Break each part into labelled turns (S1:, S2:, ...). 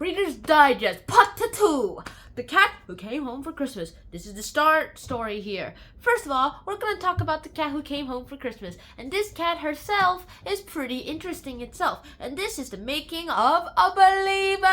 S1: Reader's Digest, Part2. The Cat Who Came Home for Christmas. This is the start story here. First of all, we're going to talk about the cat who came home for Christmas. And this cat herself is pretty interesting itself. And this is the making of a believer.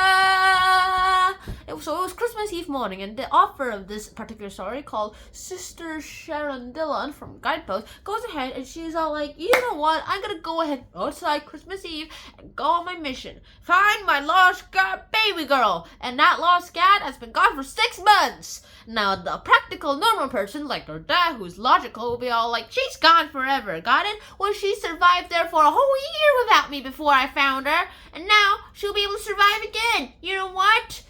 S1: So it was Christmas Eve morning, and the author of this particular story, called Sister Sharon Dillon from Guidepost, goes ahead and she's all like, you know what, I'm going to go ahead outside Christmas Eve and go on my mission. Find my lost baby girl. And that lost cat has been gone for 6 months. Now, the practical normal person, like her dad, who's logical, will be all like, she's gone forever, got it? Well, she survived there for a whole year without me before I found her, and now she'll be able to survive again. You know what?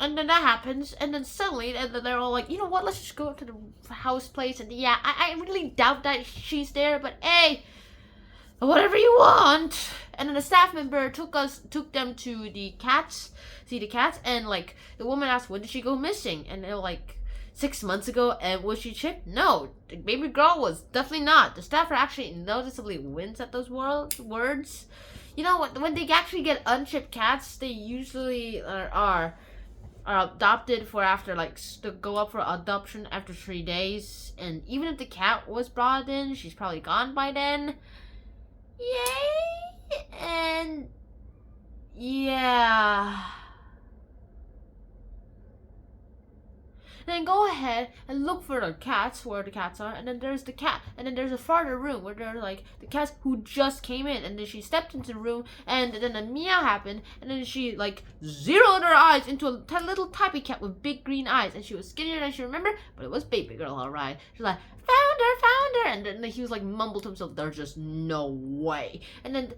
S1: And then that happens, and then suddenly, and then they're all like, you know what, let's just go to the house place, and yeah, I really doubt that she's there, but hey, whatever you want. And then a staff member took them to the cats, and like the woman asked, when did she go missing? And they're like, 6 months ago. And was she chipped? No, the baby girl was definitely not. The staff are actually noticeably wince at those words. You know what? When they actually get unchipped cats, they usually are adopted for after to go up for adoption after 3 days. And even if the cat was brought in, she's probably gone by then. Yay! And yeah. Then go ahead and look for the cats, where the cats are, and then there's the cat, and then there's a farther room where there are like the cats who just came in, and then she stepped into the room, and then a meow happened, and then she like zeroed her eyes into a little tabby cat with big green eyes, and she was skinnier than she remembered, but it was baby girl, alright. She's like, found her, and then he was like mumbled to himself, there's just no way, and then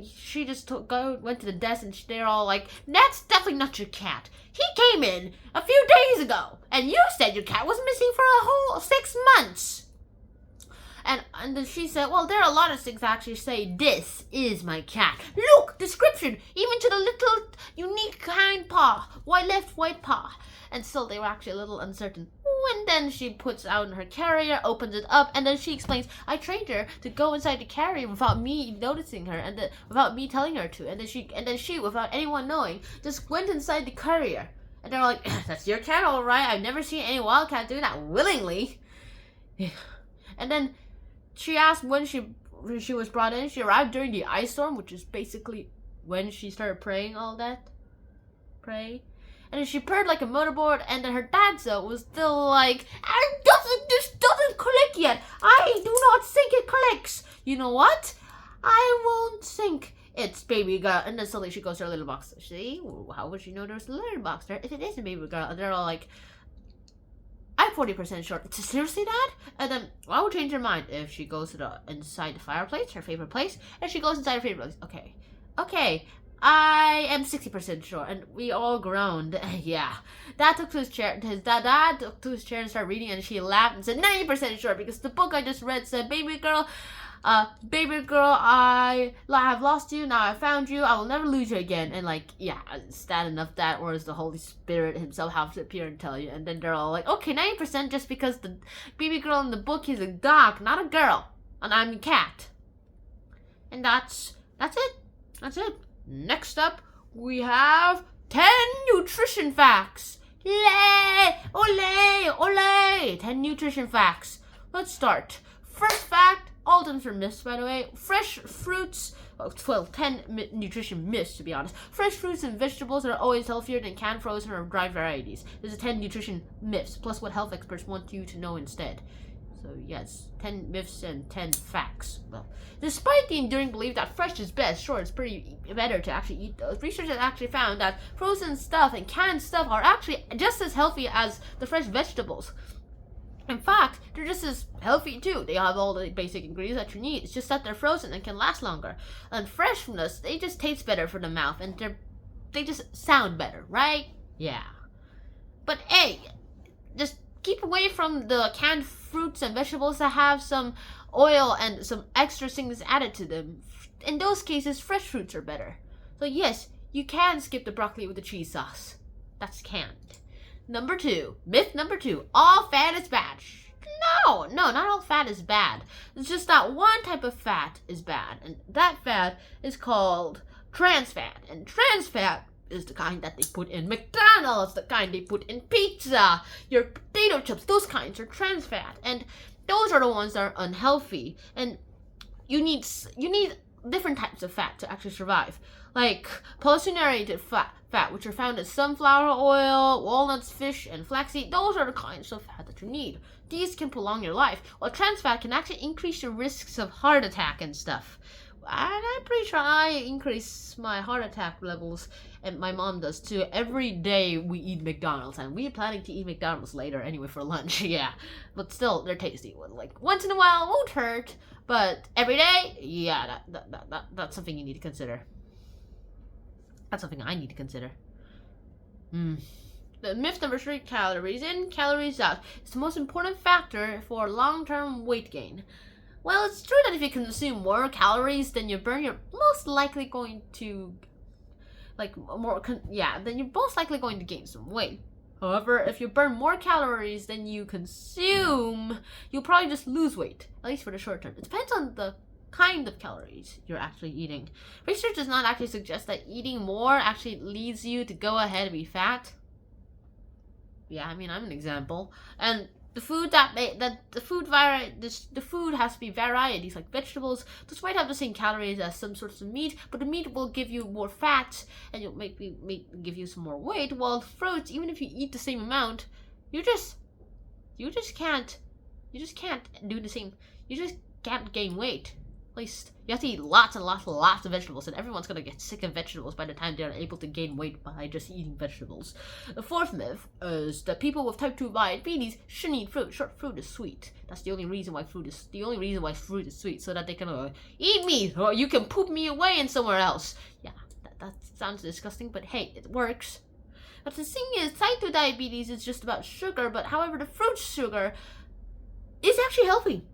S1: she just went to the desk, and they're all like, that's definitely not your cat. He came in a few days ago, and you said your cat was missing for a whole 6 months. And then she said, well, there are a lot of things that actually say, this is my cat. Look, description, even to the little unique hind paw, white paw. And still, they were actually a little uncertain. And then she puts out her carrier, opens it up, and then she explains, I trained her to go inside the carrier without me noticing her, and without me telling her to. And then she, without anyone knowing, just went inside the carrier. And they're like, that's your cat, all right. I've never seen any wildcat do that willingly. And then she asked when she was brought in. She arrived during the ice storm, which is basically when she started praying all that. And then she purred like a motorboard, and then her dad was still like, this doesn't click yet. I do not think it clicks. You know what? I won't think it's baby girl. And then suddenly she goes to her little box. See? How would she know there's a little box there if it isn't baby girl? And they're all like, I'm 40% sure. Seriously, Dad? And then I will change her mind if she goes to inside the fireplace, her favorite place, and she goes inside her favorite place. Okay. I am 60% sure, and we all groaned. Yeah. Dad took to his chair. His dad took to his chair and started reading, and she laughed and said, 90% sure, because the book I just read said, baby girl, I have lost you, now I found you, I will never lose you again. And like, yeah, is that enough? That, or is the Holy Spirit himself have to appear and tell you? And then they're all like, okay, 90% just because the baby girl in the book is a dog, not a girl, and I'm a cat. And that's it. Next up, we have 10 nutrition facts. Ole! 10 nutrition facts. Let's start. First fact, all of them are myths, by the way. Fresh fruits, 10 nutrition myths, to be honest. Fresh fruits and vegetables are always healthier than canned, frozen, or dried varieties. This is 10 nutrition myths, plus what health experts want you to know instead. So yes, 10 myths and 10 facts. Well, despite the enduring belief that fresh is best, sure, it's pretty better to actually eat those. Research has actually found that frozen stuff and canned stuff are actually just as healthy as the fresh vegetables. In fact, they're just as healthy too. They have all the basic ingredients that you need. It's just that they're frozen and can last longer. And fresh from us, they just taste better for the mouth, and they just sound better, right? Yeah. But hey, just keep away from the canned fruits and vegetables that have some oil and some extra things added to them. In those cases, fresh fruits are better. So yes, you can skip the broccoli with the cheese sauce. That's canned. Myth number two, all fat is bad. No, not all fat is bad. It's just that one type of fat is bad, and that fat is called trans fat. And trans fat is the kind that they put in McDonald's, the kind they put in pizza, your potato chips, those kinds are trans fat. And those are the ones that are unhealthy. And you need different types of fat to actually survive. Like polysaccharide fat, which are found in sunflower oil, walnuts, fish, and flaxseed. Those are the kinds of fat that you need. These can prolong your life, while trans fat can actually increase your risks of heart attack and stuff. And I'm pretty sure I increase my heart attack levels, and my mom does too. Every day we eat McDonald's, and we're planning to eat McDonald's later anyway for lunch. Yeah, but still, they're tasty. Like once in a while, it won't hurt, but every day, yeah, that's something you need to consider. That's something I need to consider. The myth number 3: calories in, calories out. It's the most important factor for long-term weight gain. Well, it's true that if you consume more calories than you burn, you're most likely going to, then you're most likely going to gain some weight. However, if you burn more calories than you consume, you'll probably just lose weight, at least for the short term. It depends on the kind of calories you're actually eating. Research does not actually suggest that eating more actually leads you to go ahead and be fat. Yeah, I mean, I'm an example. And the food the food has to be varieties, like vegetables. Those might have the same calories as some sorts of meat, but the meat will give you more fat and it'll give you some more weight. While fruits, even if you eat the same amount, you just can't do the same. You just can't gain weight. At least you have to eat lots and lots of vegetables, and everyone's gonna get sick of vegetables by the time they're able to gain weight by just eating vegetables. The 4th myth is that people with type 2 diabetes shouldn't eat fruit. Sure, fruit is sweet. That's the only reason why fruit is sweet, so that they can eat me, or you can poop me away in somewhere else. Yeah, that sounds disgusting, but hey, it works. But the thing is, type 2 diabetes is just about sugar, but however, the fruit sugar is actually healthy.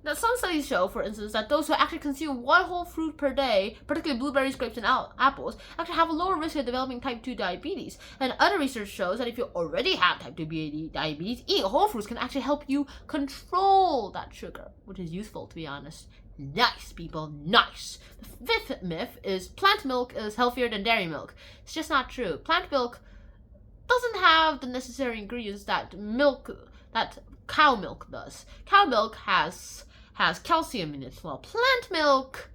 S1: Now, some studies show, for instance, that those who actually consume one whole fruit per day, particularly blueberries, grapes, and apples, actually have a lower risk of developing type 2 diabetes. And other research shows that if you already have type 2 diabetes, eating whole fruits can actually help you control that sugar, which is useful, to be honest. Nice, people, nice. The 5th myth is plant milk is healthier than dairy milk. It's just not true. Plant milk doesn't have the necessary ingredients that cow milk does. Cow milk has calcium in it, while plant milk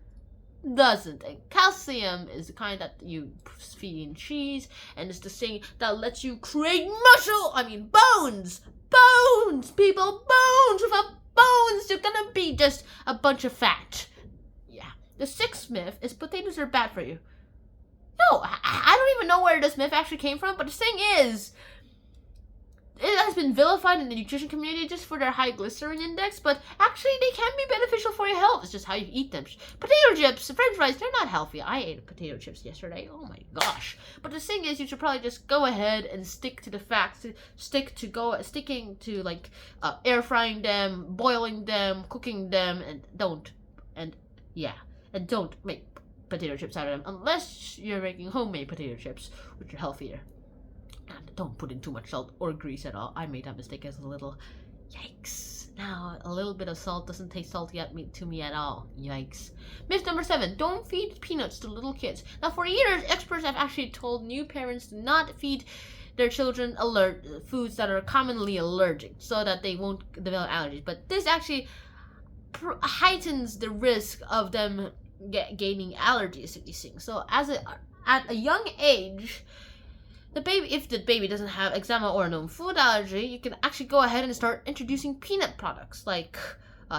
S1: doesn't. And calcium is the kind that you feed in cheese, and it's the thing that lets you create bones! Bones, people, bones! Without bones, you're gonna be just a bunch of fat. Yeah. The 6th myth is potatoes are bad for you. No, I don't even know where this myth actually came from, but the thing is, it has been vilified in the nutrition community just for their high glycerin index, but actually they can be beneficial for your health. It's just how you eat them. Potato chips, french fries, they're not healthy. I ate potato chips yesterday. Oh my gosh. But the thing is, you should probably just go ahead and stick to the facts. Sticking to air frying them, boiling them, cooking them, and don't make potato chips out of them unless you're making homemade potato chips, which are healthier. And don't put in too much salt or grease at all. I made that mistake as a little. Yikes. Now, a little bit of salt doesn't taste salty to me at all. Yikes. Myth number 7. Don't feed peanuts to little kids. Now, for years, experts have actually told new parents to not feed their children foods that are commonly allergic so that they won't develop allergies. But this actually heightens the risk of them gaining allergies to these things. So, at a young age, if the baby doesn't have eczema or a known food allergy, you can actually go ahead and start introducing peanut products like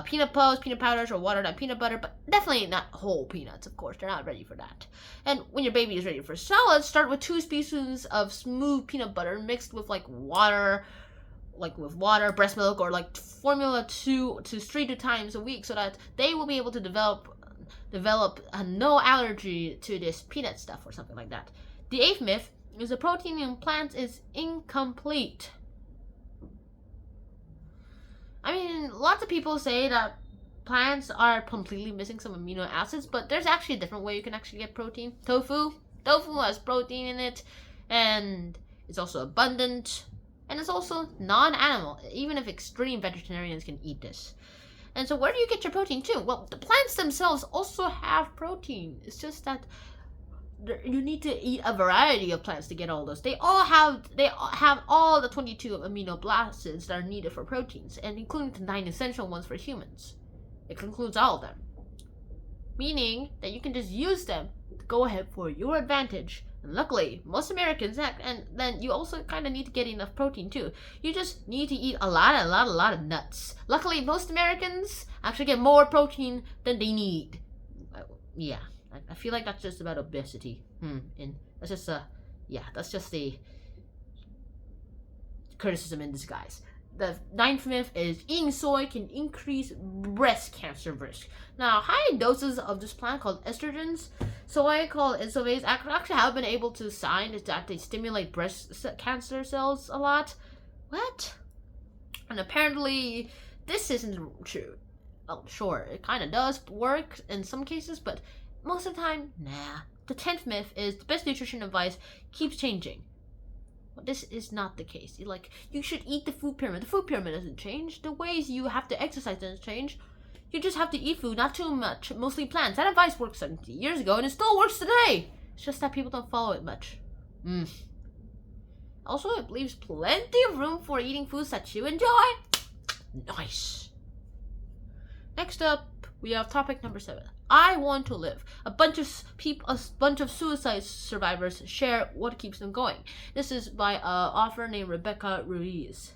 S1: peanut puffs, peanut powders, or watered down peanut butter, but definitely not whole peanuts, of course. They're not ready for that. And when your baby is ready for solids, start with 2 teaspoons of smooth peanut butter mixed with water, breast milk, or formula 2 to 3 times a week, so that they will be able to develop no allergy to this peanut stuff or something like that. The 8th myth is the protein in plants is incomplete. I mean, lots of people say that plants are completely missing some amino acids, but there's actually a different way you can actually get protein. Tofu has protein in it, and it's also abundant, and it's also non-animal, even if extreme vegetarians can eat this. And so where do you get your protein too? Well, the plants themselves also have protein. It's just that you need to eat a variety of plants to get all those. They all have all the 22 amino acids that are needed for proteins, and including the 9 essential ones for humans. It includes all of them, meaning that you can just use them to go ahead for your advantage. And luckily, most Americans, and then you also kind of need to get enough protein too. You just need to eat a lot of nuts. Luckily, most Americans actually get more protein than they need. Yeah, I feel like that's just about obesity. And that's just the criticism in disguise. The 9th myth is eating soy can increase breast cancer risk. Now, high doses of this plant called estrogens, soy called isovase, actually have been able to find that they stimulate breast cancer cells a lot. What? And apparently, this isn't true. Oh, sure, it kind of does work in some cases, but most of the time, nah. The 10th myth is the best nutrition advice keeps changing. Well, this is not the case. You should eat the food pyramid. The food pyramid doesn't change. The ways you have to exercise doesn't change. You just have to eat food, not too much, mostly plants. That advice worked 70 years ago, and it still works today. It's just that people don't follow it much. Also, it leaves plenty of room for eating foods that you enjoy. Nice. Next up, we have topic number 7. I want to live. A bunch of suicide survivors share what keeps them going. This is by an author named Rebecca Ruiz.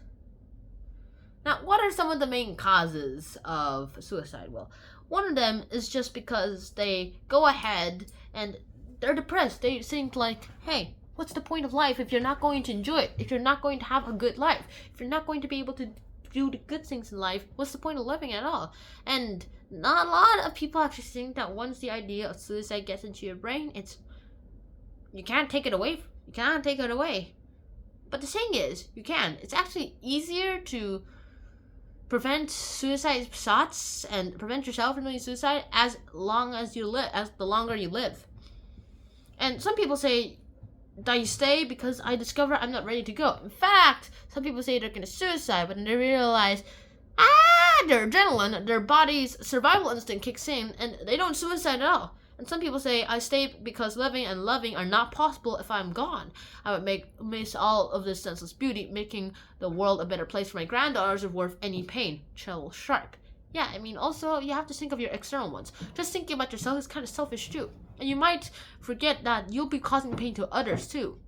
S1: Now, what are some of the main causes of suicide? Well, one of them is just because they go ahead and they're depressed. They think like, hey, what's the point of life if you're not going to enjoy it? If you're not going to have a good life? If you're not going to be able to do the good things in life, what's the point of living at all? And not a lot of people actually think that once the idea of suicide gets into your brain, you can't take it away. You can't take it away. But the thing is, you can. It's actually easier to prevent suicide thoughts and prevent yourself from doing suicide as the longer you live. And some people say, I stay because I discover I'm not ready to go. In fact, some people say they're gonna suicide, but then they realize, their adrenaline, their body's survival instinct kicks in, and they don't suicide at all. And some people say, I stay because living and loving are not possible if I'm gone. I would miss all of this senseless beauty, making the world a better place for my granddaughters if worth any pain. Chill sharp. Yeah, I mean, also, you have to think of your external ones. Just thinking about yourself is kind of selfish too. And you might forget that you'll be causing pain to others too.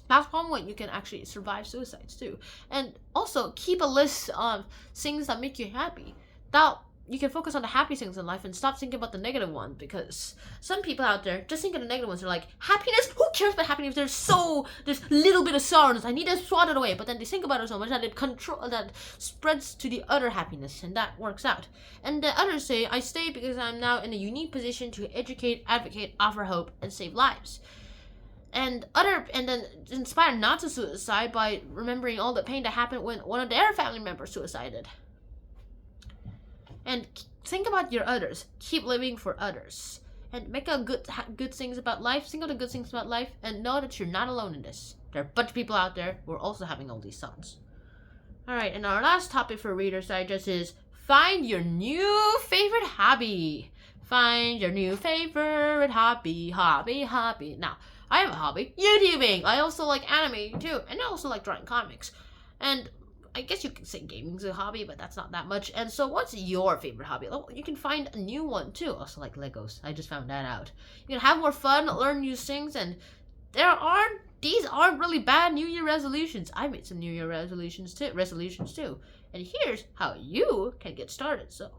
S1: That's one way you can actually survive suicides too. And also, keep a list of things that make you happy. Now, you can focus on the happy things in life and stop thinking about the negative ones, because some people out there just think of the negative ones. They're like, happiness? Who cares about happiness? There's little bit of sorrows. I need to swat it away. But then they think about it so much that that spreads to the other happiness, and that works out. And the others say, I stay because I'm now in a unique position to educate, advocate, offer hope, and save lives. And then inspired not to suicide by remembering all the pain that happened when one of their family members suicided. And think about your others. Keep living for others. And make a good things about life. Think of the good things about life, and know that you're not alone in this. There are a bunch of people out there who are also having all these thoughts. Alright, and our last topic for Reader's Digest is find your new favorite hobby. Find your new favorite hobby. Now, I have a hobby, YouTubing. I also like anime too, and I also like drawing comics. And I guess you could say gaming's a hobby, but that's not that much. And so what's your favorite hobby? Oh, you can find a new one too. Also like Legos. I just found that out. You can have more fun, learn new things, and these aren't really bad New Year resolutions. I made some New Year resolutions too. And here's how you can get started. So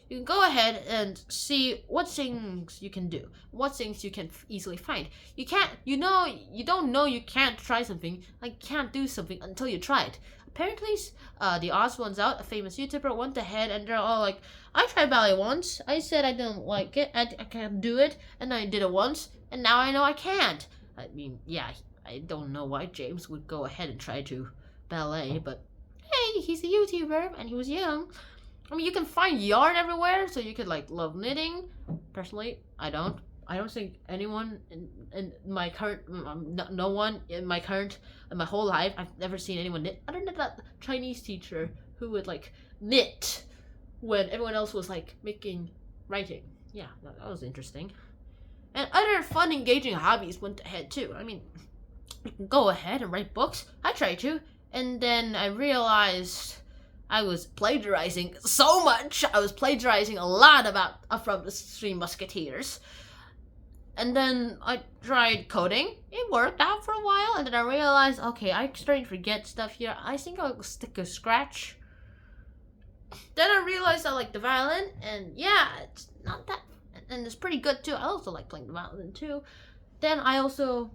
S1: you can go ahead and see what things you can do, what things you can easily find. You don't know you can't try something, like can't do something until you try it. Apparently, the Oz one's out, a famous YouTuber, went ahead and they're all like, I tried ballet once, I said I didn't like it, I can't do it, and I did it once, and now I know I can't. I mean, yeah, I don't know why James would go ahead and try to ballet, but hey, he's a YouTuber, and he was young. I mean, you can find yarn everywhere, so you could, love knitting. Personally, I don't think anyone in my current, no one in my whole life, I've never seen anyone knit, other than that Chinese teacher who would, knit when everyone else was, writing. Yeah, that was interesting. And other fun, engaging hobbies went ahead too. I mean, you can go ahead and write books. I tried to. And then I realized I was plagiarizing so much. I was plagiarizing a lot from the Three Musketeers. And then I tried coding. It worked out for a while. And then I realized, okay, I'm starting to forget stuff here. I think I'll stick to Scratch. Then I realized I like the violin. And yeah, it's not that... And it's pretty good too. I also like playing the violin too. Then I also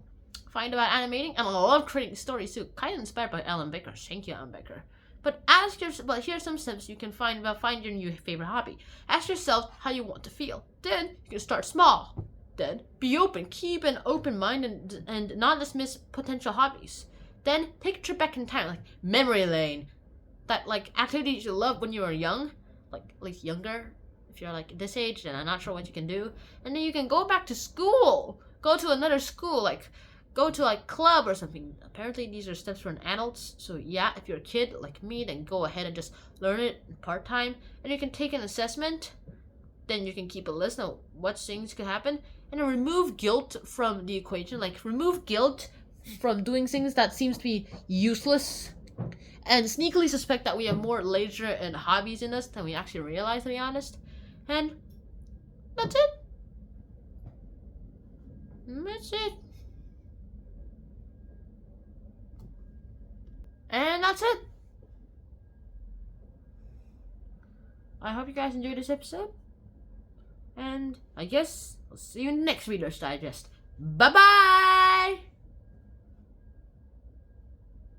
S1: find about animating. And I love creating stories too. Kind of inspired by Alan Baker. Thank you, Alan Baker. But here's some steps you can find your new favorite hobby. Ask yourself how you want to feel. Then you can start small. Then be open. Keep an open mind and not dismiss potential hobbies. Then take a trip back in time, like memory lane. That like activities you loved when you were young, like younger. If you're like this age, then I'm not sure what you can do. And then you can go back to school. Go to another school, like go to like club or something. Apparently these are steps for an adults. So yeah, if you're a kid like me, then go ahead and just learn it part-time. And you can take an assessment. Then you can keep a list of what things could happen. And then remove guilt from the equation. Like remove guilt from doing things that seems to be useless. And sneakily suspect that we have more leisure and hobbies in us than we actually realize, to be honest. And that's it. That's it. And that's it. I hope you guys enjoyed this episode. And I guess I'll see you in the next Reader's Digest. Bye-bye!